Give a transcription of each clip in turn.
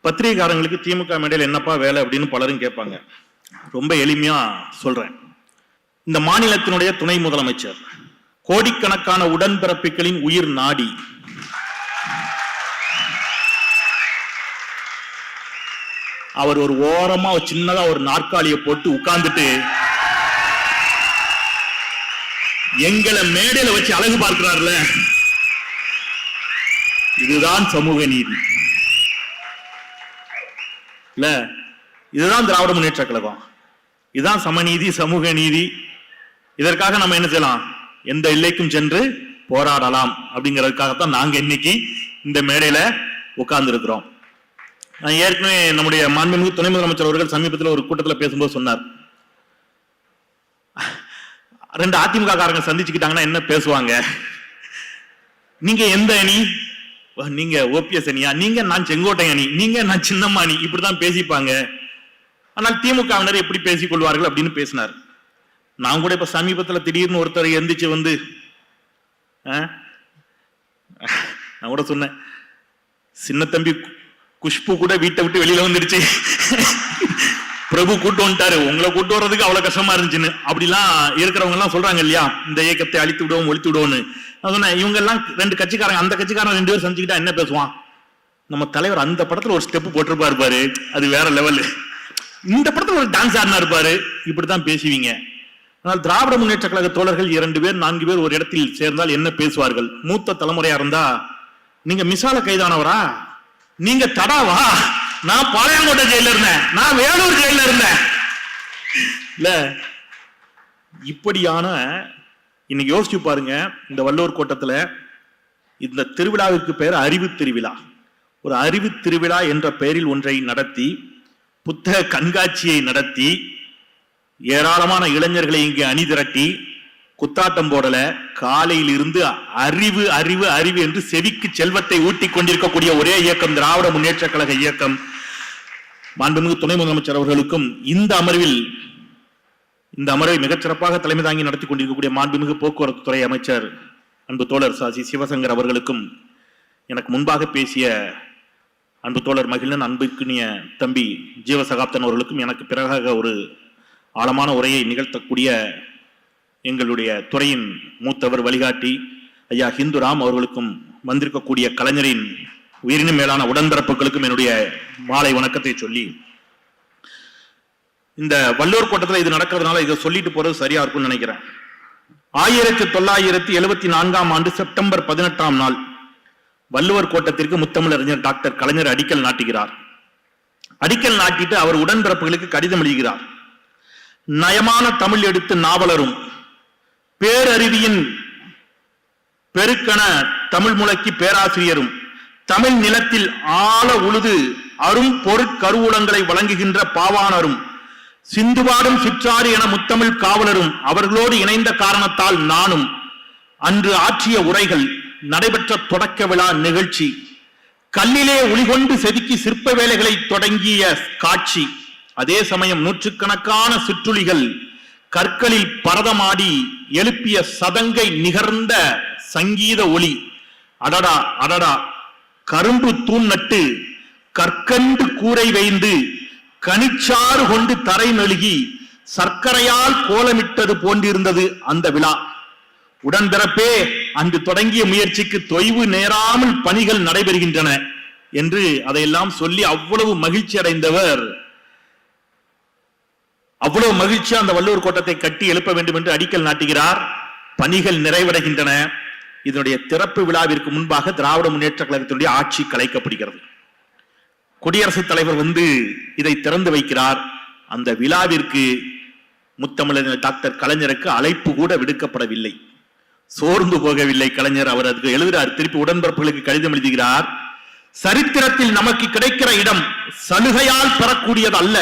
பத்திரிகைக்காரங்களுக்கு திமுக மேடையில் என்னப்பா வேலை அப்படின்னு பலரும் கேட்பாங்க. ரொம்ப எளிமையா சொல்றேன். இந்த மாநிலத்தினுடைய துணை முதலமைச்சர், கோடிக்கணக்கான உடன்பிறப்புகளின் உயிர் நாடி, அவர் ஒரு ஓரமா சின்னதா ஒரு நாற்காலியை போட்டு உட்கார்ந்துட்டு எங்களை மேடையில வச்சு அழகு பார்க்கிறார்ல, இதுதான் சமூக நீதி இல்ல, இதுதான் திராவிட முன்னேற்ற கழகம், இதுதான் சமநீதி, சமூக நீதி. இதற்காக நம்ம என்ன செய்யலாம்? எந்த எல்லைக்கும் சென்று போராடலாம் அப்படிங்கிறதுக்காகத்தான் நாங்க இன்னைக்கு இந்த மேடையில உட்கார்ந்து இருக்கிறோம். நான் ஏற்கனவே நம்முடைய மாண்புமிகு துணை முதலமைச்சர் அவர்கள் சமீபத்தில் ஒரு கூட்டத்தில் பேசும்போது சொன்னார், 2 அதிமுக காரங்க சந்திச்சுக்கிட்டாங்கன்னா என்ன பேசுவாங்க? நீங்க எந்த அணி? நீங்க ஓபிஎஸ் அணியா? நீங்க நான் செங்கோட்டை அணி, நீங்க நான் சின்னம்மா அணி, இப்படிதான் பேசிப்பாங்க. ஆனால் திமுகவினர் எப்படி பேசிக் கொள்வார்கள் அப்படின்னு பேசினார். நான் கூட இப்ப சமீபத்தில் திடீர்னு ஒருத்தர் எந்திரிச்சு வந்து நான் கூட சொன்னேன், சின்ன தம்பி குஷ்பு கூட வீட்டை விட்டு வெளியில வந்துடுச்சு, பிரபு கூட்டு வந்துட்டாரு, உங்களை கூட்டு வர்றதுக்கு அவ்வளவு கஷ்டமா இருந்துச்சுன்னு அப்படிலாம் இருக்கிறவங்க எல்லாம் சொல்றாங்க இல்லையா, இந்த இயக்கத்தை அழித்து விடுவோம் ஒழித்து விடுவோம்னு. நான் சொன்னேன், இவங்க எல்லாம் 2 கட்சிக்காரங்க, அந்த கட்சிக்காரன் 2 பேரும் சந்திச்சுக்கிட்டா என்ன பேசுவான்? நம்ம தலைவர் அந்த படத்துல ஒரு ஸ்டெப் போட்டிருப்பாரு பாரு, அது வேற லெவல், இந்த படத்துல ஒரு டான்ஸ் ஆடினா இருப்பாரு, இப்படித்தான் பேசுவீங்க. ஆனால் திராவிட முன்னேற்ற கழக தோழர்கள் 2 பேர் 4 பேர் ஒரு இடத்தில் சேர்ந்தால் என்ன பேசுவார்கள்? மூத்த தலைமுறையா இருந்தா, நீங்க மிசால கைதானவரா, நீங்க தடாவா, நான் பாளையங்கோட்டை ஜெயில இருந்தேன், நான் வேலூர் ஜெயில இருந்தேன் இல்ல. இப்படியான இன்னைக்கு யோசிச்சு பாருங்க, இந்த வள்ளுவர் கோட்டத்துல இந்த திருவிழாவிற்கு பெயர் அறிவு திருவிழா. ஒரு அறிவு திருவிழா என்ற பெயரில் ஒன்றை நடத்தி, புத்தக கண்காட்சியை நடத்தி, ஏராளமான இளைஞர்களை இங்கே அணி திரட்டி குத்தாட்டம் போடல, காலையில் இருந்து அறிவு அறிவு அறிவு என்று செவிக்கு செல்வத்தை ஊட்டி கொண்டிருக்கக்கூடிய ஒரே இயக்கம் திராவிட முன்னேற்ற கழக இயக்கம். மாண்புமிகு துணை முதலமைச்சர் அவர்களுக்கும் இந்த அமர்வை மிகச்சிறப்பாக தலைமை தாங்கி நடத்தி கொண்டிருக்கக்கூடிய மாண்புமிகு போக்குவரத்து துறை அமைச்சர் அன்பு தோழர் சாசி சிவசங்கர் அவர்களுக்கும், எனக்கு முன்பாக பேசிய அன்பு தோழர் மகிழன், அன்புக்குரிய தம்பி ஜீவசகாப்தன் அவர்களுக்கும், எனக்கு பிறகாக ஒரு ஆழமான உரையை நிகழ்த்தக்கூடிய எங்களுடைய துறையின் மூத்தவர் வழிகாட்டி ஐயா ஹிந்துராம் அவர்களுக்கும், வந்திருக்கக்கூடிய கலைஞரின் உயிரினும் மேலான உடன்பிறப்புகளுக்கும் என்னுடைய மாலை வணக்கத்தை சொல்லி, இந்த வள்ளுவர் கோட்டத்தில் இது நடக்கிறதுனால இதை சொல்லிட்டு போறது சரியா இருக்கும்னு நினைக்கிறேன். 1974ஆம் ஆண்டு செப்டம்பர் 18ஆம் நாள் வள்ளுவர் கோட்டத்திற்கு முத்தமிழறிஞர் டாக்டர் கலைஞர் அடிக்கல் நாட்டுகிறார். அடிக்கல் நாட்டிட்டு அவர் உடன்பிறப்புகளுக்கு கடிதம் எழுதுகிறார். நயமான தமிழ் எடுத்து நாவலரும் பேரறிவியின் பெருக்கண தமிழ் முழக்கி பேராசிரியரும் தமிழ் நிலத்தில் ஆழ உழுது அரும் பொருட்கருவூலங்களை வழங்குகின்ற பாவாணரும் சிந்துபாடும் சிற்றாறு என முத்தமிழ் காவலரும் அவர்களோடு இணைந்த காரணத்தால் நானும் அன்று ஆற்றிய உரைகள், நடைபெற்ற தொடக்க விழா நிகழ்ச்சி, கல்லிலே ஒளிகொண்டு செதுக்கி சிற்ப வேலைகளை தொடங்கிய காட்சி, அதே சமயம் நூற்றுக்கணக்கான சிற்றுளிகள் கற்களில் பரதமாடி எழுப்பிய சதங்கை நிகர்ந்த சங்கீத ஒளி, அடடா அடடா, கரும்பு தூண் நட்டு கற்கண்டு கூரை வைந்து கனிச்சாறு கொண்டு தரை மெழுகி சர்க்கரையால் கோலமிட்டது போன்றிருந்தது அந்த விழா. உடன்பிறப்பே, அன்று தொடங்கிய முயற்சிக்கு தொய்வு நேராமல் பணிகள் நடைபெறுகின்றன என்று அதையெல்லாம் சொல்லி அவ்வளவு மகிழ்ச்சி அடைந்தவர், அவ்வளவு மகிழ்ச்சியா அந்த வள்ளுவர் கோட்டத்தை கட்டி எழுப்ப வேண்டும் என்று அடிக்கல் நாட்டுகிறார். பணிகள் நிறைவடைகின்றன. இதனுடைய திறப்பு விழாவிற்கு முன்பாக திராவிட முன்னேற்ற கழகத்தினுடைய ஆட்சி கலைக்கப்படுகிறது. குடியரசுத் தலைவர் வந்து இதை திறந்து வைக்கிறார். அந்த விழாவிற்கு முத்தமிழர் டாக்டர் கலைஞருக்கு அழைப்பு கூட விடுக்கப்படவில்லை. சோர்ந்து போகவில்லை கலைஞர். அவர் அதுக்கு எழுதுகிறார், திருப்பி உடன்பிறப்புகளுக்கு கடிதம் எழுதுகிறார். சரித்திரத்தில் நமக்கு கிடைக்கிற இடம் சலுகையால் பெறக்கூடியது அல்ல,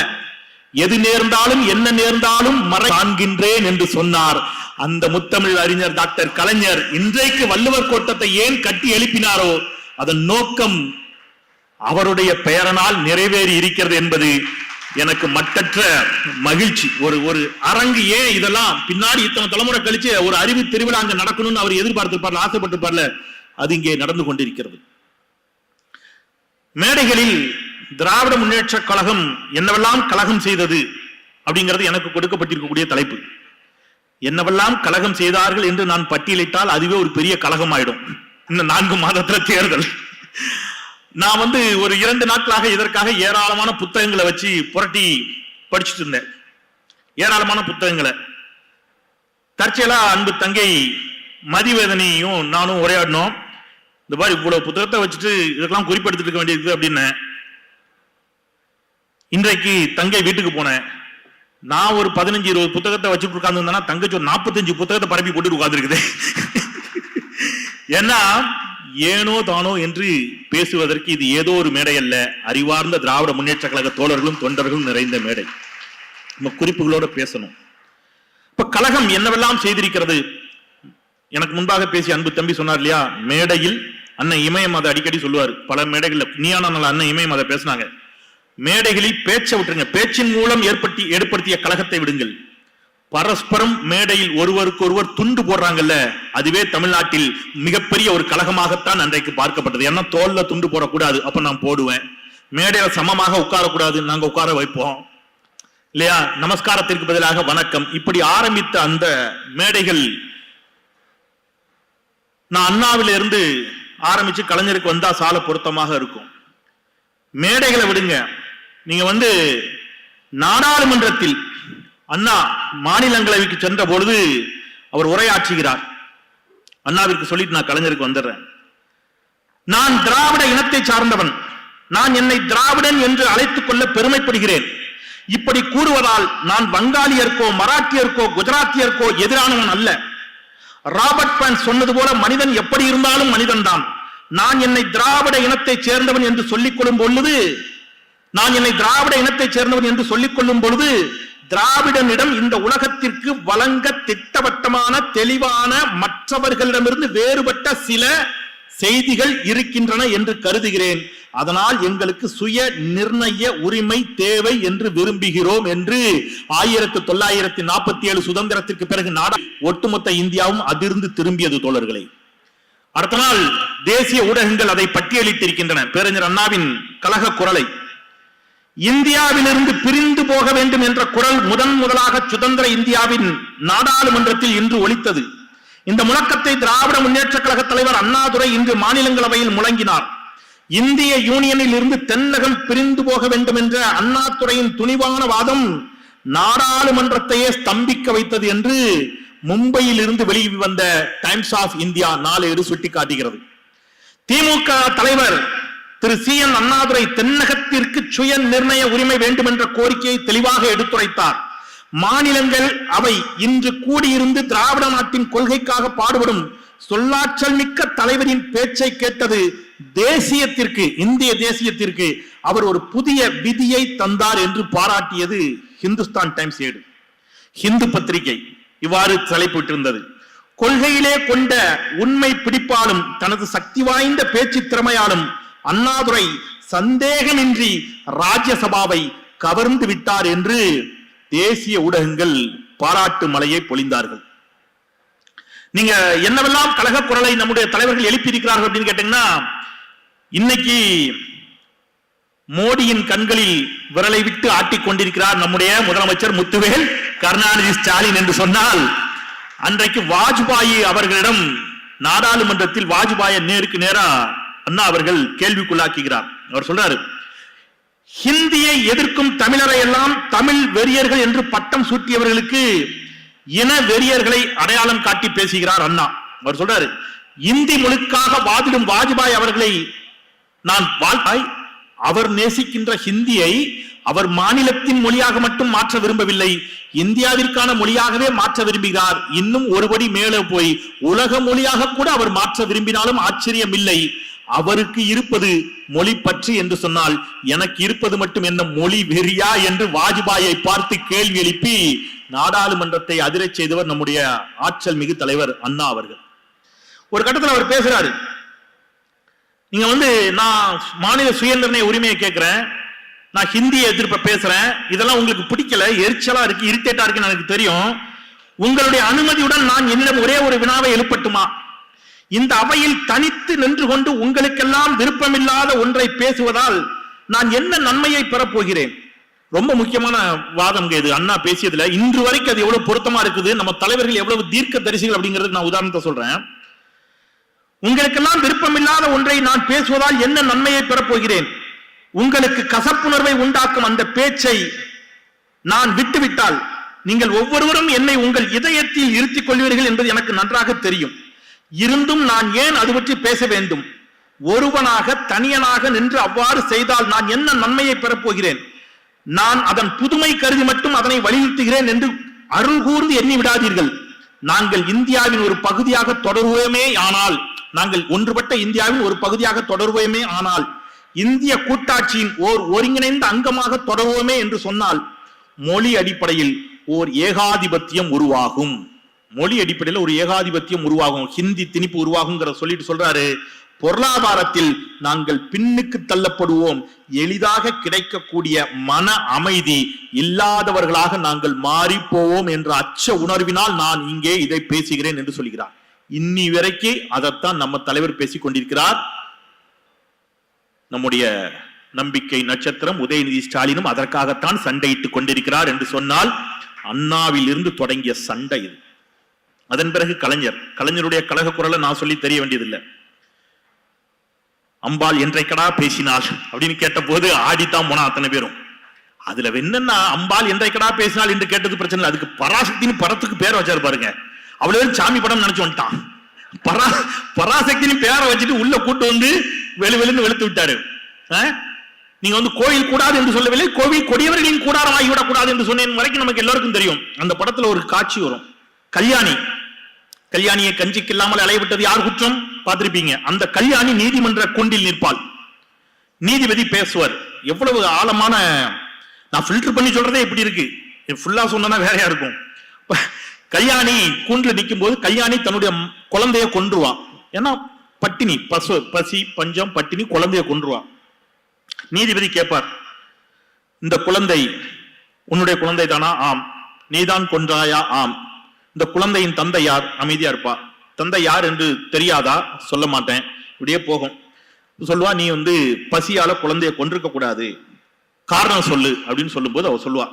எது நேர்ந்தாலும் என்ன நேர்ந்தாலும் மறை காண்கின்றேன் என்று சொன்னார். அந்த முத்தமிழ் அறிஞர் டாக்டர் கலைஞர் இன்றைக்கு வள்ளுவர் கோட்டத்தை ஏன் கட்டி எழுப்பினாரோ அதன் நோக்கம் அவருடைய பெயரனால் நிறைவேறி இருக்கிறது என்பது எனக்கு மட்டற்ற மகிழ்ச்சி. ஒரு அரங்கு ஏன் இதெல்லாம் பின்னாடி இத்தனை தலைமுறை கழிச்சு ஒரு அறிவு திருவிழா அங்க நடக்கணும்னு அவர் எதிர்பார்த்திருப்பார்ல, ஆசைப்பட்டிருப்பார்ல, அது இங்கே நடந்து கொண்டிருக்கிறது. மேடைகளில் திராவிட முன்னேற்ற கழகம் என்னவெல்லாம் கழகம் செய்தது அப்படிங்கிறது எனக்கு கொடுக்கப்பட்டிருக்கக்கூடிய தலைப்பு. என்னவெல்லாம் கழகம் செய்தார்கள் என்று நான் பட்டியலிட்டால் அதுவே ஒரு பெரிய கழகம் ஆயிடும். இன்னும் 4 மாதத்துல தேர்தல். நான் ஒரு 2 நாட்களாக இதற்காக ஏராளமான புத்தகங்களை வச்சு புரட்டி படிச்சுட்டு இருந்தேன். ஏராளமான புத்தகங்களை. தற்செயலா அன்பு தங்கை மதிவேதனையும் நானும் உரையாடினோம். இந்த மாதிரி இவ்வளவு புத்தகத்தை வச்சுட்டு இதெல்லாம் குறிப்பெடுத்துட்டு இருக்க வேண்டியிருக்கு அப்படின்னு. இன்றைக்கு தங்கை வீட்டுக்கு போனேன். நான் ஒரு 15-20 புத்தகத்தை வச்சுட்டு உட்கார்ந்து தங்கச்சி ஒரு 45 புத்தகத்தை பரப்பி போட்டு உட்கார்ந்துருக்குது. ஏன்னா ஏனோ தானோ என்று பேசுவதற்கு இது ஏதோ ஒரு மேடை அல்ல, அறிவார்ந்த திராவிட முன்னேற்ற கழக தோழர்களும் தொண்டர்களும் நிறைந்த மேடை. நம்ம குறிப்புகளோட பேசணும். இப்ப கழகம் என்னவெல்லாம் செய்திருக்கிறது? எனக்கு முன்பாக பேசிய அன்பு தம்பி சொன்னார் இல்லையா, மேடையில் அண்ணன் இமயம் அதை அடிக்கடி சொல்லுவார். பல மேடைகள்ல நீயான நாள் அண்ணன் இமயம் அதை பேசினாங்க. மேடைகளில் பேச்சை விட்டுருங்க, பேச்சின் மூலம் ஏற்படுத்திய கழகத்தை விடுங்கள். பரஸ்பரம் மேடையில் ஒருவருக்கு ஒருவர் துண்டு போடுறாங்கல்ல, அதுவே தமிழ்நாட்டில் மிகப்பெரிய ஒரு கழகமாகத்தான் அன்றைக்கு பார்க்கப்பட்டது. ஏன்னா தோல்ல துண்டு போடக்கூடாது, அப்ப நான் போடுவேன். மேடையில சமமாக உட்காரக்கூடாது, நாங்க உட்கார வைப்போம் இல்லையா. நமஸ்காரத்திற்கு பதிலாக வணக்கம், இப்படி ஆரம்பித்த அந்த மேடைகள் நான் அண்ணாவில இருந்து ஆரம்பிச்சு கலைஞருக்கு வந்தா சால பொருத்தமாக இருக்கும். மேடைகளை விடுங்க, நீங்க நாடாளுமன்றத்தில் அண்ணா மாநிலங்களவைக்கு சென்ற பொழுது அவர் உரையாற்றுகிறார். அண்ணாவிற்கு சொல்லிட்டு நான் கலைஞருக்கு வந்துடுறேன். நான் திராவிட இனத்தை சார்ந்தவன், நான் என்னை திராவிடன் என்று அழைத்துக் கொள்ள பெருமைப்படுகிறேன். இப்படி கூறுவதால் நான் வங்காளியர்க்கோ மராட்டியர்க்கோ குஜராத்தியர்க்கோ எதிரானவன் அல்ல. ராபர்ட் பான் சொன்னது போல மனிதன் எப்படி இருந்தாலும் மனிதன் தான். நான் என்னை திராவிட இனத்தை சேர்ந்தவன் என்று சொல்லிக் கொள்ளும் பொழுது திராவிடனிடம் இந்த உலகத்திற்கு வழங்க திட்டவட்டமான தெளிவான மற்றவர்களிடமிருந்து வேறுபட்ட சில செய்திகள் இருக்கின்றன என்று கருதுகிறேன். அதனால் எங்களுக்கு சுய நிர்ணய உரிமை தேவை என்று விரும்புகிறோம் என்று 1947 சுதந்திரத்திற்கு பிறகு ஒட்டுமொத்த இந்தியாவும் அதிர்ந்து திரும்பியது தோழர்களே. அடுத்த நாள் தேசிய ஊடகங்கள் அதை பட்டியலிட்டிருக்கின்றன. பேரறிஞர் அண்ணாவின் கழக குரலை, இந்தியாவிலிருந்து பிரிந்து போக வேண்டும் என்ற குரல் முதலாக சுதந்திர இந்தியாவின் நாடாளுமன்றத்தில் இன்று ஒலித்தது. இந்த முழக்கத்தை திராவிட முன்னேற்ற கழக தலைவர் அண்ணாதுரை இன்று மாநிலங்களவையில் முழங்கினார். இந்திய யூனியனில் இருந்து தென்னகம் பிரிந்து போக வேண்டும் என்ற அண்ணாதுரையின் துணிவான வாதம் நாடாளுமன்றத்தையே ஸ்தம்பிக்க வைத்தது என்று மும்பையில் இருந்து வெளிவந்த டைம்ஸ் ஆஃப் இந்தியா நாளேடு சுட்டிக்காட்டுகிறது. திமுக தலைவர் திரு CN அண்ணாதுரை தென்னகத்திற்கு சுய நிர்ணய உரிமை வேண்டும் என்ற கோரிக்கையை தெளிவாக எடுத்துரைத்தார். மாநிலங்கள் அவை இன்று கூடியிருந்து திராவிட நாட்டின் கொள்கைக்காக பாடுபடும் சொல்லாற்றல் மிக்க தலைவரின் பேச்சை கேட்டது தேசியத்திற்கு, இந்திய தேசியத்திற்கு அவர் ஒரு புதிய விதியை தந்தார் என்று பாராட்டியது ஹிந்துஸ்தான் டைம்ஸ் ஏடு. ஹிந்து பத்திரிகை இவ்வாறு தலைப்பிட்டிருந்தது. கொள்கையிலே கொண்ட உண்மை பிடிப்பாலும் தனது சக்தி வாய்ந்த பேச்சு திறமையாலும் அண்ணாதுரை சந்தேகமின்றி ராஜ்யசபாவை கவர்ந்து விட்டார் என்று தேசிய ஊடகங்கள் பாராட்டு மலையை பொழிந்தார்கள். நீங்க என்னவெல்லாம் கழக குரலை நம்முடைய தலைவர்கள் எழுப்பி இருக்கிறார்கள் அப்படின்னு கேட்டீங்கன்னா, இன்னைக்கு மோடியின் கண்களில் விரலை விட்டு ஆட்டிக் கொண்டிருக்கிறார் நம்முடைய முதலமைச்சர் முத்துவேல் கருணாநிதி ஸ்டாலின் என்று சொன்னால், அன்றைக்கு வாஜ்பாயி அவர்களிடம் நாடாளுமன்றத்தில் வாஜ்பாயை நேருக்கு நேரா அண்ணா அவர்கள் கேள்விக்குள்ளாக்குகிறார். அவர் சொல்றாரு, ஹிந்தியை எதிர்க்கும் தமிழரை எல்லாம் தமிழ் வெறியர்கள் என்று பட்டம் சூட்டியவர்களுக்கு இன வெறியர்களை அடையாளம் காட்டி பேசுகிறார் அண்ணா. அவர் சொல்றாரு, இந்தி மொழிக்காக வாதிடும் வாஜ்பாய் அவர்களை நான் வாழ்த்தாய், அவர் நேசிக்கின்ற ஹிந்தியை அவர் மாநிலத்தின் மொழியாக மட்டும் மாற்ற விரும்பவில்லை, இந்தியாவிற்கான மொழியாகவே மாற்ற விரும்புகிறார். இன்னும் ஒருபடி மேலே போய் உலக மொழியாக கூட அவர் மாற்ற விரும்பினாலும் ஆச்சரியம் இல்லை. அவருக்கு இருப்பது மொழி பற்றி என்று சொன்னால் எனக்கு இருப்பது மட்டும் என்ன மொழி வெறியா என்று வாஜ்பாயை பார்த்து கேள்வி எழுப்பி நாடாளுமன்றத்தை அதிரச் செய்தவர் நம்முடைய ஆற்றல் மிகு தலைவர் அண்ணா அவர்கள். ஒரு கட்டத்தில் அவர் பேசுறாரு, நீங்க நான் மாநில சுயநிர்ணய உரிமையை கேட்கிறேன், நான் ஹிந்தியை எதிர்ப்ப பேசுறேன், இதெல்லாம் உங்களுக்கு பிடிக்கல, எரிச்சலா இருக்கு, இரிட்டேட்டா இருக்குன்னு எனக்கு தெரியும். உங்களுடைய அனுமதியுடன் நான் என்னிடம் ஒரே ஒரு வினாவை எழுப்பட்டுமா? இந்த அவையில் தனித்து நின்று கொண்டு உங்களுக்கெல்லாம் விருப்பமில்லாத ஒன்றை பேசுவதால் நான் என்ன நன்மையை பெறப் போகிறேன்? ரொம்ப முக்கியமான வாதம் இது. அண்ணா பேசியதுல இன்று வரைக்கும் அது எவ்வளவு பொருத்தமா இருக்குது. நம்ம தலைவர்கள் எவ்வளவு தீர்க்க தரிசிகள் அப்படிங்கிறது நான் உதாரணத்தை சொல்றேன். உங்களுக்கெல்லாம் விருப்பமில்லாத ஒன்றை நான் பேசுவதால் என்ன நன்மையை பெறப் போகிறேன்? உங்களுக்கு கசப்புணர்வை உண்டாக்கும் அந்த பேச்சை நான் விட்டுவிட்டால் நீங்கள் ஒவ்வொருவரும் என்னை உங்கள் இதயத்தில் இருத்திக் கொள்வீர்கள் என்பது எனக்கு நன்றாக தெரியும். இருந்தும் நான் ஏன் அது பற்றி பேச வேண்டும்? ஒருவனாக தனியனாக நின்று அவ்வாறு செய்தால் நான் என்ன நன்மையை பெறப் போகிறேன்? நான் அதன் புதுமை கருதி மட்டும் அதனை வலியுறுத்துகிறேன் என்று அருள் கூர்ந்து எண்ணி விடாதீர்கள். நாங்கள் இந்தியாவின் ஒரு பகுதியாக தொடர்வோமே ஆனால், நாங்கள் ஒன்றுபட்ட இந்தியாவின் ஒரு பகுதியாக தொடர்வோமே ஆனால், இந்திய கூட்டாட்சியின் ஓர் ஒருங்கிணைந்த அங்கமாக தொடர்வோமே என்று சொன்னால் மொழி அடிப்படையில் ஓர் ஏகாதிபத்தியம் உருவாகும். மொழி அடிப்படையில் ஒரு ஏகாதிபத்தியம் உருவாகும், ஹிந்தி திணிப்பு உருவாகுங்கிற சொல்லிட்டு சொல்றாரு. பொருளாதாரத்தில் நாங்கள் பின்னுக்கு தள்ளப்படுவோம். எளிதாக கிடைக்கக்கூடிய மன அமைதி இல்லாதவர்களாக நாங்கள் மாறி போவோம் என்ற அச்ச உணர்வினால் நான் இங்கே இதை பேசுகிறேன் என்று சொல்கிறார். இன்னி வரைக்கும் அதைத்தான் நம்ம தலைவர் பேசிக் கொண்டிருக்கிறார். நம்முடைய நம்பிக்கை நட்சத்திரம் உதயநிதி ஸ்டாலினும் அதற்காகத்தான் சண்டையிட்டுக் கொண்டிருக்கிறார் என்று சொன்னால் அண்ணாவில் இருந்து தொடங்கிய சண்டை இது. அதன் பிறகு கலைஞருடைய கழக குரலை நான் சொல்லி தெரிய வேண்டியதில்லை. அம்பாள் என்றைக்கடா பேசினாள் அப்படின்னு கேட்ட போது ஆடித்தான் போனா அத்தனை பேரும். அதுல என்னன்னா, அம்பாள் என்றைக்கடா பேசினாள் என்று கேட்டது பிரச்சனை இல்லை, அதுக்கு பராசக்தின்னு படத்துக்கு பேரை வச்சாரு பாருங்க. அவ்வளவு சாமி படம் நினைச்சு வந்துட்டான். பராசக்தின்னு பேரை வச்சுட்டு உள்ள கூட்டு வந்து வெளின்னு வெளுத்து விட்டாரு. நீங்க வந்து கோயில் கூடாது என்று சொல்லவில்லை, கோவில் கொடியவர்களின் கூடாரம் ஆகிவிடக் என்று சொன்னேன் வரைக்கும் நமக்கு எல்லாருக்கும் தெரியும். அந்த படத்துல ஒரு காட்சி வரும். கல்யாணியை கஞ்சிக்கு இல்லாமல் அலைவிட்டது யார் குற்றம் பார்த்திருப்பீங்க. அந்த கல்யாணி நீதிமன்ற கூண்டில் நிற்பாள். நீதிபதி பேசுவார். எவ்வளவு ஆழமான, நான் ஃபில்டர் பண்ணி சொல்றதே இப்படி இருக்கு, ஃபுல்லா சொன்னா வேறையா இருக்கும். கல்யாணி கூண்டில் நிற்கும் போது கல்யாணி தன்னுடைய குழந்தைய கொன்றுவான். ஏன்னா பட்டினி, பசி பஞ்சம் பட்டினி, குழந்தைய கொன்றுவான். நீதிபதி கேட்பார், இந்த குழந்தை உன்னுடைய குழந்தை தானா? ஆம். நீதான் கொன்றாயா? ஆம். இந்த குழந்தையின் தந்தை யார்? அமைதியா இருப்பா. தந்தை யார் என்று தெரியாதா? சொல்ல மாட்டேன். இப்படியே போகும். சொல்லுவா, நீ வந்து பசியால குழந்தைய கொன்றிருக்க கூடாது, காரணம் சொல்லு அப்படின்னு சொல்லும் போது அவ சொல்லுவா,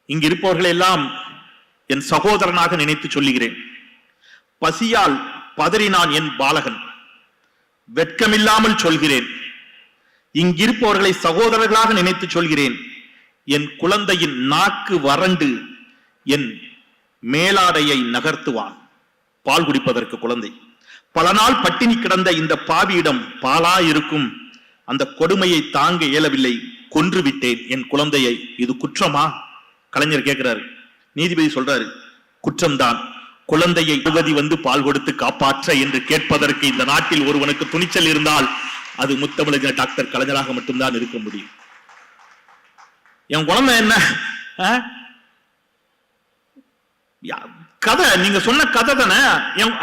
இங்க இருப்பவர்கள் எல்லாம் என் சகோதரனாக நினைத்து சொல்லுகிறேன். பசியால் பதறினான் என் பாலகன், வெட்கமில்லாமல் சொல்கிறேன். இங்கிருப்பவர்களை சகோதரர்களாக நினைத்து சொல்கிறேன். என் குழந்தையின் நாக்கு வறண்டு என் மேலாடையை நகர்த்துவான் பால் குடிப்பதற்கு. குழந்தை பல நாள் பட்டினி கிடந்த இந்த பாவியிடம் பாலா இருக்கும். அந்த கொடுமையை தாங்க இயலவில்லை, கொன்று விட்டேன் என் குழந்தையை. இது குற்றமா? கலைஞர் கேட்கிறாரு. நீதிபதி சொல்றாரு, குற்றம்தான். குழந்தையை யுவதி வந்து பால் கொடுத்து காப்பாற்ற என்று கேட்பதற்கு இந்த நாட்டில் ஒருவனுக்கு துணிச்சல் இருந்தால் அது முத்தமிழக டாக்டர் கலைஞராக மட்டும்தான் இருக்க முடியும். என் குழந்தை என்ன கதை, நீங்க சொன்ன கதை தானே.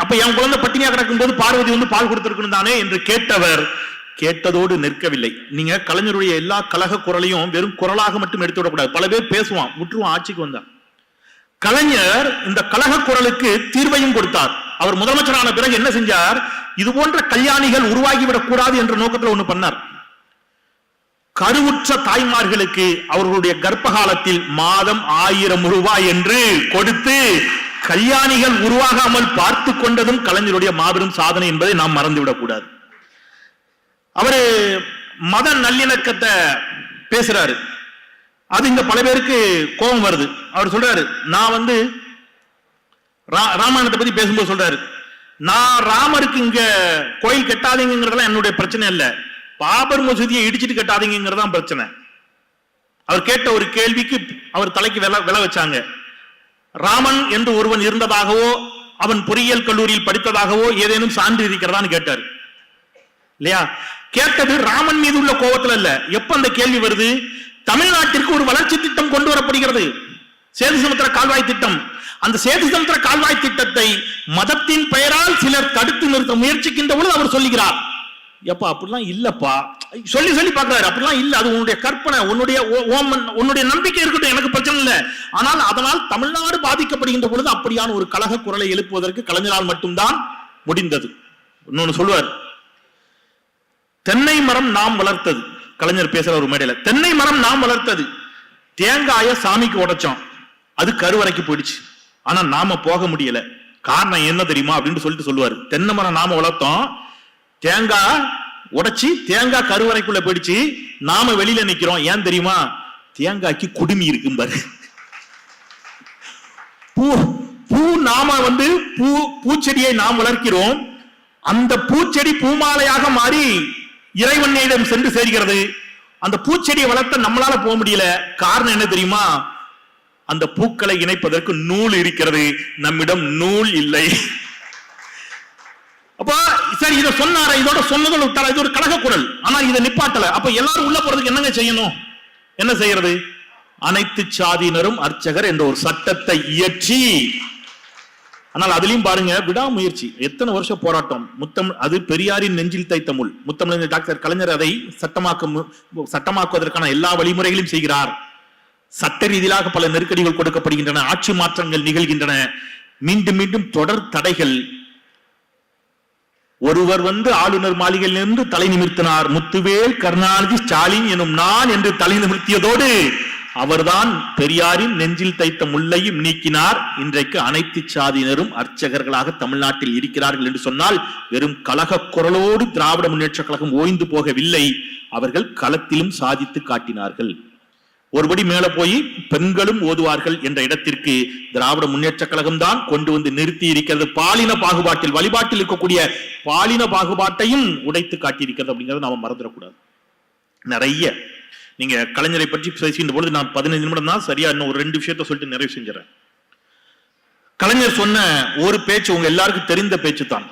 அப்ப என் குழந்தை பட்டினியா கிடக்கும் போது பார்வதி வந்து பால் கொடுத்திருக்கணும் தானே என்று கேட்டவர் கேட்டதோடு நிற்கவில்லை. நீங்க கலைஞருடைய எல்லா கழக குரலையும் வெறும் குரலாக மட்டும் எடுத்து விடக்கூடாது. பல பேர் பேசுவான், விட்டுருவான், ஆட்சிக்கு வந்தார். கலைஞர் இந்த கழக குரலுக்கு தீர்வையும் கொடுத்தார். அவர் முதலமைச்சரான பிறகு என்ன செஞ்சார்? இது போன்ற கல்யாணிகள் உருவாகிவிடக் கூடாது என்ற நோக்கத்தில் ஒண்ணு பண்ணார். கருவுற்ற தாய்மார்களுக்கு அவர்களுடைய கர்ப்ப காலத்தில் மாதம் 1000 ரூபாய் என்று கொடுத்து கல்யாணிகள் உருவாகாமல் பார்த்து கொண்டதும் கலைஞருடைய மாபெரும் சாதனை என்பதை நாம் மறந்துவிடக் கூடாது. அவரு மத நல்லிணக்கத்தை பேசுறாரு. அது இங்க பல பேருக்கு கோபம் வருது. அவர் சொல்றாரு, நான் வந்து ராமாயணத்தை பத்தி பேசும்போது சொல்றாரு, நான் ராமருக்கு இங்க கோயில் கட்டாதீங்கிறதெல்லாம் என்னுடைய பிரச்சனை இல்ல, பாபர் மசூதியை இடிச்சிட்டு கட்டாதீங்கிறதான் பிரச்சனை. அவர் கேட்ட ஒரு கேள்விக்கு அவர் தலைக்கு விலை வச்சாங்க. ராமன் என்று ஒருவன் இருந்ததாகவோ அவன் பொறியியல் கல்லூரியில் படித்ததாகவோ ஏதேனும் சான்று இருக்கிறதான்னு கேட்டார் இல்லையா? கேட்டது ராமன் மீது உள்ள கோபத்துல இல்ல. எப்ப அந்த கேள்வி வருது? தமிழ்நாட்டிற்கு ஒரு வளர்ச்சி திட்டம் கொண்டு வரப்படுகிறது, சேது சமுத்திர கால்வாய் திட்டம். அந்த சேது சமுத்திர கால்வாய் திட்டத்தை மதத்தின் பெயரால் சிலர் தடுத்து நிறுத்த முயற்சிக்கின்ற பொழுது அவர் சொல்லுகிறார், எப்பா அப்படிலாம் இல்லப்பா, சொல்லி சொல்லி பார்க்கிறாரு, அப்படிலாம் இல்ல, அது உன்னுடைய கற்பனை, உன்னுடைய நம்பிக்கை இருக்கட்டும், எனக்கு பிரச்சனை இல்லை. ஆனால் அதனால் தமிழ்நாடு பாதிக்கப்படுகின்ற பொழுது அப்படியான ஒரு கழக குரலை எழுப்புவதற்கு கலைஞரால் மட்டும்தான் முடிந்தது. இன்னொன்னு சொல்லுவார், தென்னை மரம் நாம் வளர்த்தது, கலைஞர் பேசுற ஒரு மேடையில, தென்னை மரம் நாம் வளர்த்தது, தேங்காய சாமிக்கு உடைச்சோம், அது கருவறைக்கு போயிடுச்சு, ஆனா நாம போக முடியல, காரணம் என்ன தெரியுமா அப்படின்னு சொல்லிட்டு சொல்லுவாரு. தென்னை மரம் நாம வளர்த்தோம், தேங்காய் உடைச்சி தேங்காய் கருவறைக்குள்ள போயிடுச்சு, நாம வெளியில நிக்கிறோம், ஏன் தெரியுமா? தேங்காய்க்கு குடுமி இருக்கும் பாரு. பூ நாம பூச்செடியை நாம் வளர்க்கிறோம், அந்த பூச்செடி பூமாலையாக மாறி இறைவனிடம் சென்று சேர்கிறது. அந்த பூச்செடியை வளர்த்த நம்மளால போக முடியல, காரணம் என்ன தெரியுமா? அந்த பூக்களை இணைப்பதற்கு நூல் இருக்கிறது, நம்மிடம் நூல் இல்லை. அப்ப சரி, இதை சொன்னார, இதோட சொன்னதோட விட்டாரா, இது ஒரு கழக குரல், ஆனா இதை நிப்பாட்டல. அப்ப எல்லாரும் உள்ள போறதுக்கு என்னங்க செய்யணும்? என்ன செய்யறது? அனைத்து சாதியினரும் அர்ச்சகர் என்ற ஒரு சட்டத்தை இயற்றி, ஆனால் அதுலயும் பாருங்க விடாமுயற்சி, எத்தனை வருஷம் போராட்டம். அது பெரியாரின் நெஞ்சில் தைத்த முள். முத்தமிழ் டாக்டர் கலைஞர் அதை சட்டமாக்குவதற்கான எல்லா வழிமுறைகளையும் செய்கிறார். சட்ட ரீதியாக பல நெருக்கடிகள் கொடுக்கப்படுகின்றன, ஆட்சி மாற்றங்கள் நிகழ்கின்றன, மீண்டும் மீண்டும் தொடர் தடைகள். ஒருவர் ஆளுநர் மாளிகையிலிருந்து தலை நிமிர்த்தினார், முத்துவேல் கருணாநிதி ஸ்டாலின் எனும் நான் என்று தலை நிமிர்த்தியதோடு அவர்தான் பெரியாரின் நெஞ்சில் தைத்த முள்ளையும் நீக்கினார். இன்றைக்கு அனைத்து சாதியினரும் அர்ச்சகர்களாக தமிழ்நாட்டில் இருக்கிறார்கள் என்று சொன்னால் வெறும் கழக குரலோடு திராவிட முன்னேற்ற கழகம் ஓய்ந்து போகவில்லை, அவர்கள் களத்திலும் சாதித்து காட்டினார்கள். ஒருபடி மேல போய் பெண்களும் ஓதுவார்கள் என்ற இடத்திற்கு திராவிட முன்னேற்ற கழகம் தான் கொண்டு வந்து நிறுத்தி இருக்கிறது. பாலின பாகுபாட்டில், வழிபாட்டில் இருக்கக்கூடிய பாலின பாகுபாட்டையும் உடைத்து காட்டியிருக்கிறது அப்படிங்கறத நாம மறந்துடக்கூடாது. நிறைய நீங்க கலைஞரை பற்றி பேசுகின்ற பொழுது நான் 15 நிமிடம் தான், சரியா இன்னும் ஒரு 2 விஷயத்த சொல்லிட்டு நிறைவு செஞ்சுறேன். கலைஞர் சொன்ன ஒரு பேச்சு உங்க எல்லாருக்கும் தெரிந்த பேச்சு தான்.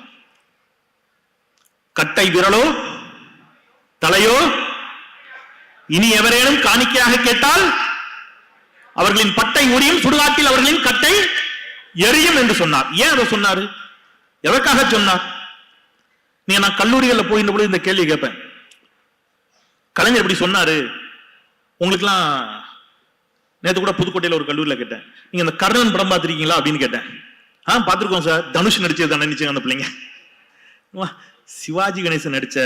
கட்டை விரலோ தலையோ இனி எவரேனும் காணிக்கையாக கேட்டால் அவர்களின் பட்டை உரியும், சுடுகாட்டில் அவர்களின் கட்டை எரியும் என்று சொன்னார். ஏன் அதை சொன்னாரு? எதற்காக சொன்னார்? நீங்க நான் கல்லூரிகளில் போகின்ற பொழுது இந்த கேள்வி கேட்பேன். கலைஞர் எப்படி சொன்னாரு? உங்களுக்குலாம் நேற்று கூட புதுக்கோட்டையில் ஒரு கல்லூரியில் கேட்டேன், நீங்க அந்த கர்ணன் படம் பார்த்திருக்கீங்களா அப்படின்னு கேட்டேன். பார்த்திருக்கோம் சார், தனுஷ் நடிச்சது தானே நினைச்சாங்க அந்த பிள்ளைங்க. சிவாஜி கணேசன் நடிச்ச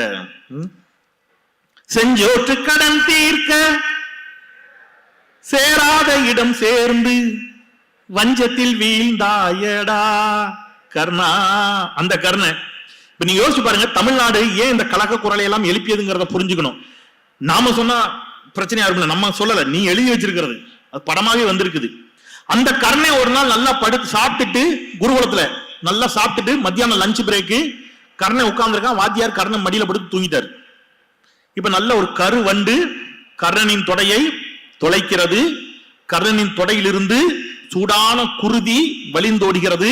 செஞ்சோற்று கடன் தீர்க்க சேராத இடம் சேர்ந்து வஞ்சத்தில் வீழ்ந்தாயடா கர்ணா, அந்த கர்ணன். இப்ப நீங்க யோசிச்சு பாருங்க, தமிழ்நாடு ஏன் இந்த கலக்க குரலை எல்லாம் எழுப்பியதுங்கிறத புரிஞ்சுக்கணும். நாம சொன்னா பிரச்சனையா இருக்கும், நம்ம சொல்லல, நீ எழுதி வச்சிருக்கிறது அது படமாவே வந்திருக்குது. அந்த கர்ணை ஒரு நாள் நல்லா படுத்து சாப்பிட்டுட்டு, குருகுலத்துல நல்லா சாப்பிட்டுட்டு மத்தியானம் லஞ்ச் பிரேக்கு கர்ணை உட்கார்ந்துருக்கான், வாத்தியார் கர்ணன் மடியில படுத்து தூங்கிட்டாரு. இப்ப நல்ல ஒரு கரு வண்டு கர்ணனின் தொடையை தொலைக்கிறது, கர்ணனின் தொடையிலிருந்து சூடான குருதி வழிந்தோடுகிறது,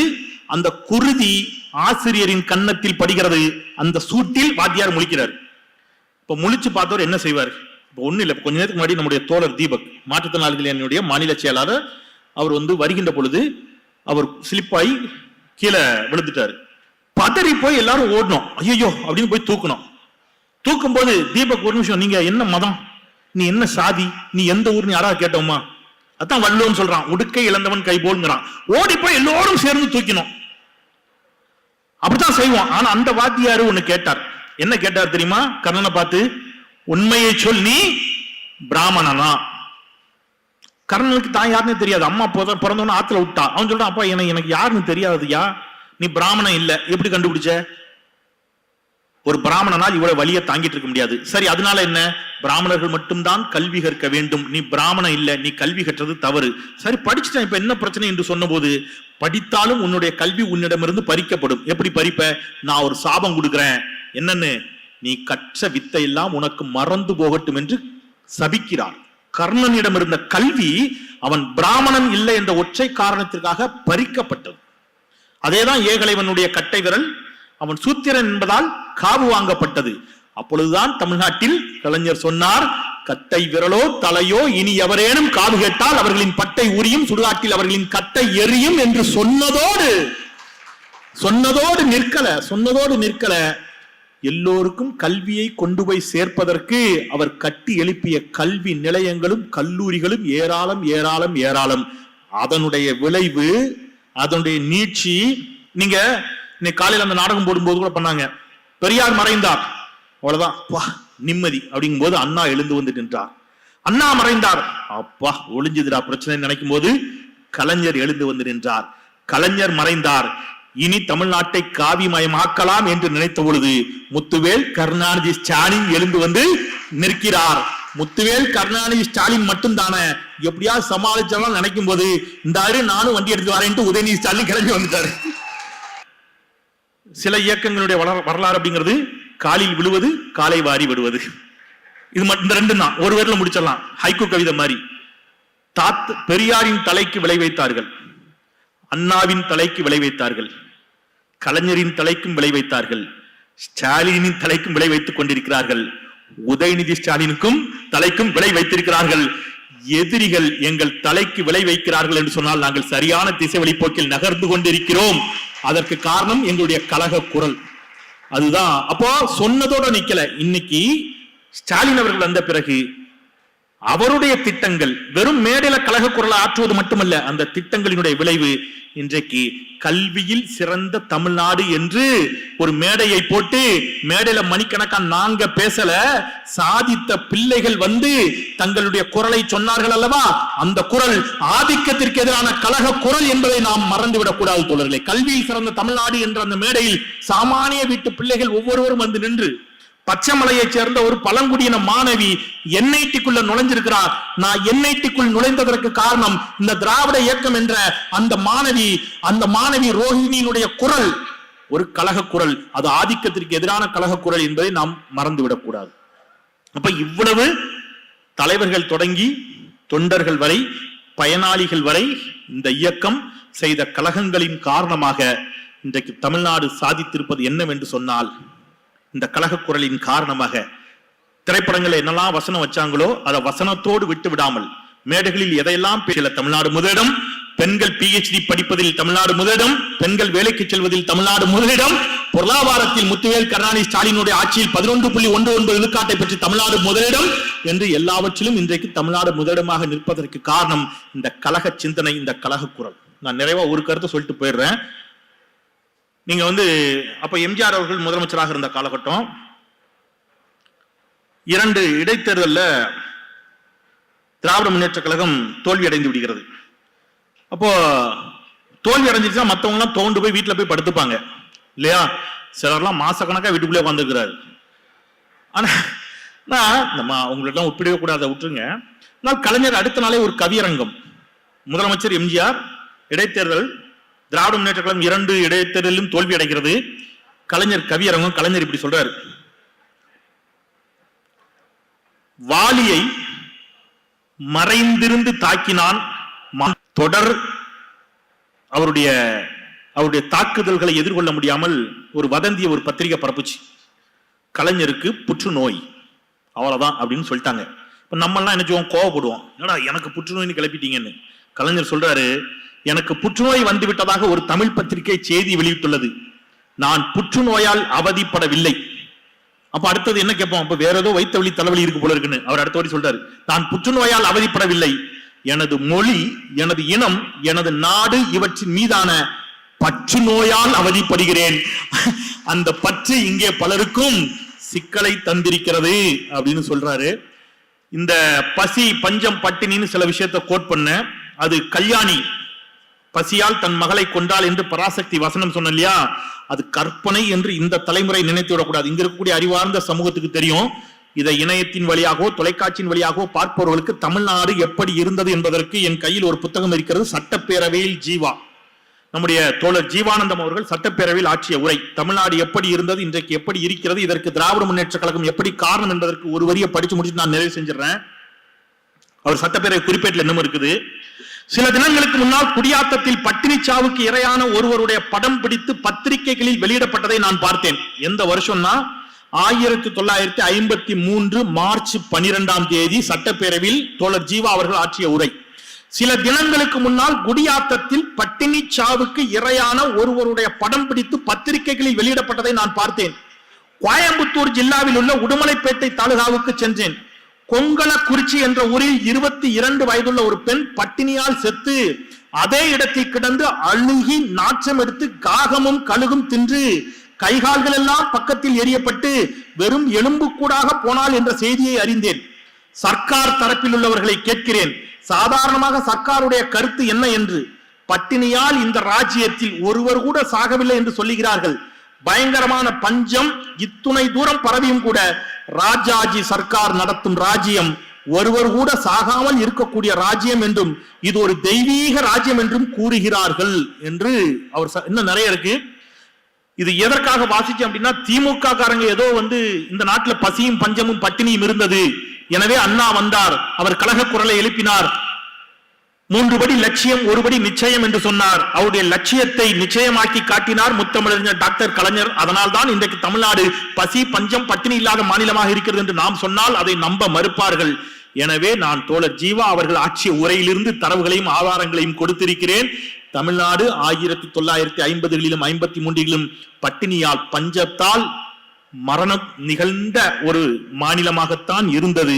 அந்த குருதி ஆசிரியரின் கன்னத்தில் படுகிறது, அந்த சூட்டில் வாத்தியார் முழிக்கிறார். இப்ப முழிச்சு பார்த்தவர் என்ன செய்வார்? இப்ப ஒண்ணு இல்ல, கொஞ்ச நேரத்துக்கு முன்னாடி நம்முடைய தோழர் தீபக், மாற்றுத்திறனாளிகளுடைய மாநில செயலாளர், அவர் வருகின்ற பொழுது அவர் ஸ்லிப்பாய் கீழே விழுந்துட்டாரு. பதறி போய் எல்லாரும் ஓடணும், ஐயோ அப்படின்னு போய் தூக்கணும். தூக்கும் போது தீபக் ஒரு நிமிஷம், நீங்க என்ன மதம், நீ என்ன சாதி, நீ எந்த ஊர்னு யாராவது கேட்டோமா? அதான் வள்ளுவன் சொல்றான், உடுக்கை இழந்தவன் கை போல்ங்கிறான். ஓடி போய் எல்லோரும் சேர்ந்து தூக்கினோம், அப்படித்தான் செய்வோம். ஆனா அந்த வாத்தியாரு ஒண்ணு கேட்டார். என்ன கேட்டார் தெரியுமா? கர்ணனை பார்த்து, உண்மையை சொல், நீ பிராமணனா? கர்ணனுக்கு தான் யாருன்னு தெரியாது, அம்மா பிறந்தவன ஆத்துல விட்டா. அவன் சொல்றான், அப்பா எனக்கு யாருன்னு தெரியாதுயா, நீ பிராமணன் இல்ல, எப்படி கண்டுபிடிச்ச? ஒரு பிராமணனால் இவ்வளவு வலியை தாங்கிட்டு இருக்க முடியாது. சரி, அதனால என்ன? பிராமணர்கள் மட்டும்தான் கல்வி கற்க வேண்டும், நீ பிராமணன் இல்ல, நீ கல்வி கற்றது தவறு. சரி, படிச்சுட்டேன், இப்ப என்ன பிரச்சனை என்று சொன்ன போது, படித்தாலும் உன்னுடைய கல்வி உன்னிடமிருந்து பறிக்கப்படும். எப்படி பறிப்ப? நான் ஒரு சாபம் கொடுக்கிறேன், என்னன்னு? நீ கற்ற வித்தை எல்லாம் உனக்கு மறந்து போகட்டும் என்று சபிக்கிறார். கர்ணனிடம் இருந்த கல்வி அவன் பிராமணன் இல்லை என்ற ஒற்றை காரணத்திற்காக பறிக்கப்பட்டது. அதேதான் ஏகலைவனுடைய கட்டை விரல், அவன் சூத்திரன் என்பதால் காவு வாங்கப்பட்டது. அப்பொழுதுதான் தமிழ்நாட்டில் கலைஞர் சொன்னார், கட்டை விரலோ தலையோ இனி எவரேனும் காவு கேட்டால் அவர்களின் பட்டை உரியும், சுடுகாட்டில் அவர்களின் கட்டை எரியும் என்று சொன்னதோடு நிற்கல, எல்லோருக்கும் கல்வியை கொண்டு போய் சேர்ப்பதற்கு அவர் கட்டி எழுப்பிய கல்வி நிலையங்களும் கல்லூரிகளும் ஏராளம் ஏராளம் ஏராளம். அதனுடைய விளைவு, அதனுடைய நீட்சி. நீங்க இன்னைக்கு காலையில் அந்த நாடகம் போடும்போது கூட பண்ணாங்க, பெரியார் மறைந்தார், அவ்வளவுதான், நிம்மதி அப்படிங்கும் போது அண்ணா எழுந்து வந்து நின்றார். அண்ணா மறைந்தார். அப்பா ஒளிஞ்சுதுடா பிரச்சனை நினைக்கும் போது கலைஞர் எழுந்து வந்து நின்றார். கலைஞர் மறைந்தார். இனி தமிழ்நாட்டை காவிமயமாக்கலாம் என்று நினைத்த பொழுது முத்துவேல் கருணாநிதி ஸ்டாலின் எழுந்து வந்து நிற்கிறார். முத்துவேல் கருணாநிதி ஸ்டாலின் மட்டும் தானே எப்படியா சமாளிச்சாலும் நினைக்கும் போது இந்த நானும் வண்டி எடுத்து வரேன் உதயநிதி ஸ்டாலின் கிளம்பி வந்துட்டாரு. சில இயக்கங்களுடைய வரலாறு அப்படிங்கிறது காலில் விழுவது காலை வாரி விடுவது. இது இந்த ரெண்டும் தான் ஒரு வேர்ல முடிச்சிடலாம். ஹைக்கூ கவிதை மாதிரி. பெரியாரின் தலைக்கு விளை வைத்தார்கள், அண்ணாவின் தலைக்கு விளை வைத்தார்கள், கலைஞரின் தலைக்கும் விளை வைத்தார்கள், ஸ்டாலினின் தலைக்கும் விளை வைத்துக் கொண்டிருக்கிறார்கள், உதயநிதி ஸ்டாலினுக்கும் தலைக்கும் விளை வைத்திருக்கிறார்கள். எதிரிகள் எங்கள் தலைக்கு விளை வைக்கிறார்கள் என்று சொன்னால் நாங்கள் சரியான திசை வழிப்போக்கில் நகர்ந்து கொண்டிருக்கிறோம். அதற்கு காரணம் எங்களுடைய கழக குரல். அதுதான். அப்போ சொன்னதோட நிக்கல. இன்னைக்கு ஸ்டாலின் அவர்கள் வந்த பிறகு அவருடைய திட்டங்கள் வெறும் மேடையில கழக குரலை ஆற்றுவது மட்டுமல்ல, அந்த திட்டங்களினுடைய விளைவு இன்றைக்கு கல்வியில் சிறந்த தமிழ்நாடு என்று ஒரு மேடையை போட்டு மேடையில மணிக்கணக்கா நாங்க பேசல, சாதித்த பிள்ளைகள் வந்து தங்களுடைய குரலை சொன்னார்கள் அல்லவா. அந்த குரல் ஆதிக்கத்திற்கு எதிரான கழக குரல் என்பதை நாம் மறந்துவிடக் கூடாது தோழர்களே. கல்வியில் சிறந்த தமிழ்நாடு என்ற அந்த மேடையில் சாமானிய வீட்டு பிள்ளைகள் ஒவ்வொருவரும் வந்து நின்று, பச்சைமலையை சேர்ந்த ஒரு பழங்குடியின மாணவி என்ஐடிக்குள்ள நுழைஞ்சிருக்கிறார். நான் என்ஐடிக்குள் நுழைந்ததற்கு காரணம் இந்த திராவிட இயக்கம் என்ற அந்த மாணவி ரோஹிணியினுடைய குரல் ஒரு கழக குரல். அது ஆதிக்கத்திற்கு எதிரான கழக குரல் என்பதை நாம் மறந்துவிடக் கூடாது. அப்ப இவ்வளவு தலைவர்கள் தொடங்கி தொண்டர்கள் வரை பயனாளிகள் வரை இந்த இயக்கம் செய்த கழகங்களின் காரணமாக இன்றைக்கு தமிழ்நாடு சாதித்திருப்பது என்னவென்று சொன்னால், இந்த கழக குரலின் காரணமாக திரைப்படங்கள் என்னெல்லாம் வசனம் வச்சாங்களோ அதை வசனத்தோடு விட்டு விடாமல் மேடைகளில் எதையெல்லாம் பேசல. தமிழ்நாடு முதலிடம், பெண்கள் PhD படிப்பதில் தமிழ்நாடு முதலிடம், பெண்கள் வேலைக்கு செல்வதில் தமிழ்நாடு முதலிடம், பொருளாதாரத்தில் முத்துவேல் கருணாநிதி ஸ்டாலினுடைய ஆட்சியில் 11.19 விழுக்காட்டை பற்றி தமிழ்நாடு முதலிடம் என்று எல்லாவற்றிலும் இன்றைக்கு தமிழ்நாடு முதலிடமாக நிற்பதற்கு காரணம் இந்த கழக சிந்தனை, இந்த கழக குரல். நான் நிறைவா ஒரு கருத்தை சொல்லிட்டு போயிடுறேன். நீங்க அப்ப எம்ஜிஆர் அவர்கள் முதலமைச்சராக இருந்த காலகட்டம், 2 இடைத்தேர்தல்ல திராவிட முன்னேற்ற கழகம் தோல்வி அடைந்து விடுகிறது. அப்போ தோல்வி அடைஞ்சிச்சுன்னா மற்றவங்க எல்லாம் தோண்டு போய் வீட்டுல போய் படுத்துப்பாங்க இல்லையா. சிலர்லாம் மாசக்கணக்கா வீட்டுக்குள்ளே உட்காந்துருக்கிறாரு. ஆனா நம்ம அவங்களெல்லாம் ஒப்பிடவே கூடாத விட்டுருங்க. ஆனால் கலைஞர் அடுத்த நாளே ஒரு கவியரங்கம், முதலமைச்சர் எம்ஜிஆர், இடைத்தேர்தல் திராவிட முன்னேற்ற கழகம் 2 இடைத்தேர்தலிலும் தோல்வி அடைகிறது. கலைஞர் கவியரங்கம். கலைஞர் இப்படி சொல்றாரு: வாலியை மறைந்திருந்து தாக்கினான், தொடர் அவருடைய தாக்குதல்களை எதிர்கொள்ள முடியாமல் ஒரு வதந்திய ஒரு பத்திரிகை பரப்புச்சு, கலைஞருக்கு புற்றுநோய், அவ்வளவுதான் அப்படின்னு சொல்லிட்டாங்க. இப்ப நம்ம எல்லாம் என்ன செய்வோம், கோவப்படுவோம், என்னடா எனக்கு புற்றுநோய்னு கிளப்பிட்டீங்கன்னு. கலைஞர் சொல்றாரு, எனக்கு புற்றுநோய் வந்துவிட்டதாக ஒரு தமிழ் பத்திரிகை செய்தி வெளியிட்டுள்ளது, நான் புற்றுநோயால் அவதிப்படவில்லை. அப்ப அடுத்தது என்ன கேட்போம், அப்ப வேற ஏதோ வைத்த வழி தலைவலி இருக்கு போல இருக்குன்னு. அவர் அடுத்தபடி சொல்றாரு, நான் புற்றுநோயால் அவதிப்படவில்லை, எனது மொழி, எனது இனம், எனது நாடு இவற்றின் மீதான பற்று நோயால் அவதிப்படுகிறேன். அந்த பற்று இங்கே பலருக்கும் சிக்கலை தந்திருக்கிறது அப்படின்னு சொல்றாரு. இந்த பசி பஞ்சம் பட்டினின்னு சில விஷயத்தை கோட் பண்ண, அது கல்யாணி பசியால் தன் மகளை கொண்டாள் என்று பராசக்தி வசனம் சொன்ன இல்லையா, அது கற்பனை என்று இந்த தலைமுறை நினைத்து விடக்கூடாது. இங்க இருக்கக்கூடிய அறிவார்ந்த சமூகத்துக்கு தெரியும். இதை இணையத்தின் வழியாகவோ தொலைக்காட்சியின் வழியாகவோ பார்ப்பவர்களுக்கு தமிழ்நாடு எப்படி இருந்தது என்பதற்கு என் கையில் ஒரு புத்தகம் இருக்கிறது, சட்டப்பேரவையில் ஜீவா, நம்முடைய தோழர் ஜீவானந்தம் அவர்கள் சட்டப்பேரவையில் ஆற்றிய உரை, தமிழ்நாடு எப்படி இருந்தது, இன்றைக்கு எப்படி இருக்கிறது, இதற்கு திராவிட முன்னேற்ற கழகம் எப்படி காரணம் என்பதற்கு ஒரு வரியை படிச்சு முடிச்சு நான் நிறைவு செஞ்சிடறேன். அவர் சட்டப்பேரவை குறிப்பேட்டில் இன்னும் இருக்குது. சில தினங்களுக்கு முன்னால் குடியாத்தத்தில் பட்டினி சாவுக்கு இரையான ஒருவருடைய படம் பிடித்து பத்திரிகைகளில் வெளியிடப்பட்டதை நான் பார்த்தேன். எந்த வருஷம்னா 1953 மார்ச் 12 சட்டப்பேரவையில் தோழர் ஜீவா அவர்கள் ஆற்றிய உரை. சில தினங்களுக்கு முன்னால் குடியாத்தத்தில் பட்டினி சாவுக்கு இரையான ஒருவருடைய படம் பிடித்து பத்திரிகைகளில் வெளியிடப்பட்டதை நான் பார்த்தேன். கோயம்புத்தூர் ஜில்லாவில் உள்ள உடுமலைப்பேட்டை தாலுகாவுக்கு சென்றேன். கொங்கலக்குறிச்சி என்ற ஊரில் 22 வயதுள்ள ஒரு பெண் பட்டினியால் செத்து அதே இடத்தில் கிடந்து அழுகி நாற்றம் எடுத்து காகமும் கழுகும் தின்று கைகால்கள் எல்லாம் பக்கத்தில் எரியப்பட்டு வெறும் எலும்பு கூடாக போனால் என்ற செய்தியை அறிந்தேன். சர்க்கார் தரப்பில் உள்ளவர்களை கேட்கிறேன், சாதாரணமாக சர்க்காருடைய கருத்து என்ன என்று. பட்டினியால் இந்த ராஜ்யத்தில் ஒருவர் கூட சாகவில்லை என்று சொல்லுகிறார்கள். பயங்கரமான பஞ்சம் இத்துணை தூரம் பரவியும் கூட ராஜாஜி சர்க்கார் நடத்தும் ராஜ்யம் ஒருவர் கூட சாகாமல் இருக்கக்கூடிய ராஜ்யம் என்றும் இது ஒரு தெய்வீக ராஜ்யம் என்றும் கூறுகிறார்கள் என்று அவர் இன்னும் நிறைய இருக்கு. இது எதற்காக வாசிச்சோம் அப்படின்னா, திமுக காரங்க ஏதோ இந்த நாட்டுல பசியும் பஞ்சமும் பட்டினியும் இருந்தது, எனவே அண்ணா வந்தார், அவர் கழக குரலை எழுப்பினார், 3 படி லட்சியம் 1 படி நிச்சயம் என்று சொன்னார். அவருடைய லட்சியத்தை நிச்சயமாக்கி காட்டினார் முத்தமிழறிஞர் டாக்டர் கலைஞர். அதனால் தான் இன்றைக்கு தமிழ்நாடு பசி பஞ்சம் பட்டினி இல்லாத மாநிலமாக இருக்கிறது என்று நாம் சொன்னால் அதை நம்ப மறுப்பார்கள். எனவே நான் தோழர் ஜீவா அவர்கள் ஆட்சிய உரையிலிருந்து தரவுகளையும் ஆதாரங்களையும் கொடுத்திருக்கிறேன். தமிழ்நாடு 1950களிலும் 53களிலும் பட்டினியால் பஞ்சத்தால் மரணம் நிகழ்ந்த ஒரு மாநிலமாகத்தான் இருந்தது.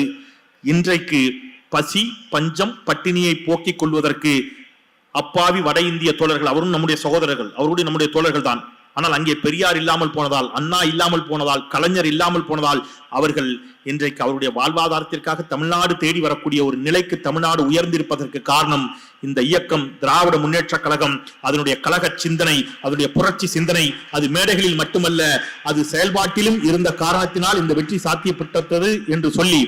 இன்றைக்கு பசி பஞ்சம் பட்டினியை போக்கிக் கொள்வதற்கு அப்பாவி வட இந்திய தோழர்கள், அவரும் நம்முடைய சகோதரர்கள், அவருடைய நம்முடைய தோழர்கள் தான். ஆனால் அங்கே பெரியார் இல்லாமல் போனதால், அண்ணா இல்லாமல் போனதால், கலைஞர் இல்லாமல் போனதால் அவர்கள் இன்றைக்கு அவருடைய வாழ்வாதாரத்திற்காக தமிழ்நாடு தேடி வரக்கூடிய ஒரு நிலைக்கு தமிழ்நாடு உயர்ந்திருப்பதற்கு காரணம் இந்த இயக்கம் திராவிட முன்னேற்ற கழகம். அதனுடைய கழக சிந்தனை, அதனுடைய புரட்சி சிந்தனை, அது மேடைகளில் மட்டுமல்ல அது செயல்பாட்டிலும் இருந்த காரணத்தினால் இந்த வெற்றி சாத்தியப்பட்டது என்று சொல்லி,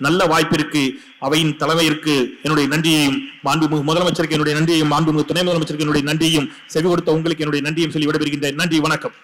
நல்ல வாய்ப்பிற்கு அவையின் தலைமையிற்கு என்னுடைய நன்றியையும், மாண்புமிகு முதலமைச்சருக்கு என்னுடைய நன்றியையும், மாண்புமிகு துணை முதலமைச்சருக்கு என்னுடைய நன்றியையும், செவி கொடுத்த உங்களுக்கு என்னுடைய நன்றியையும் சொல்லி விடைபெறுகின்றேன். நன்றி, வணக்கம்.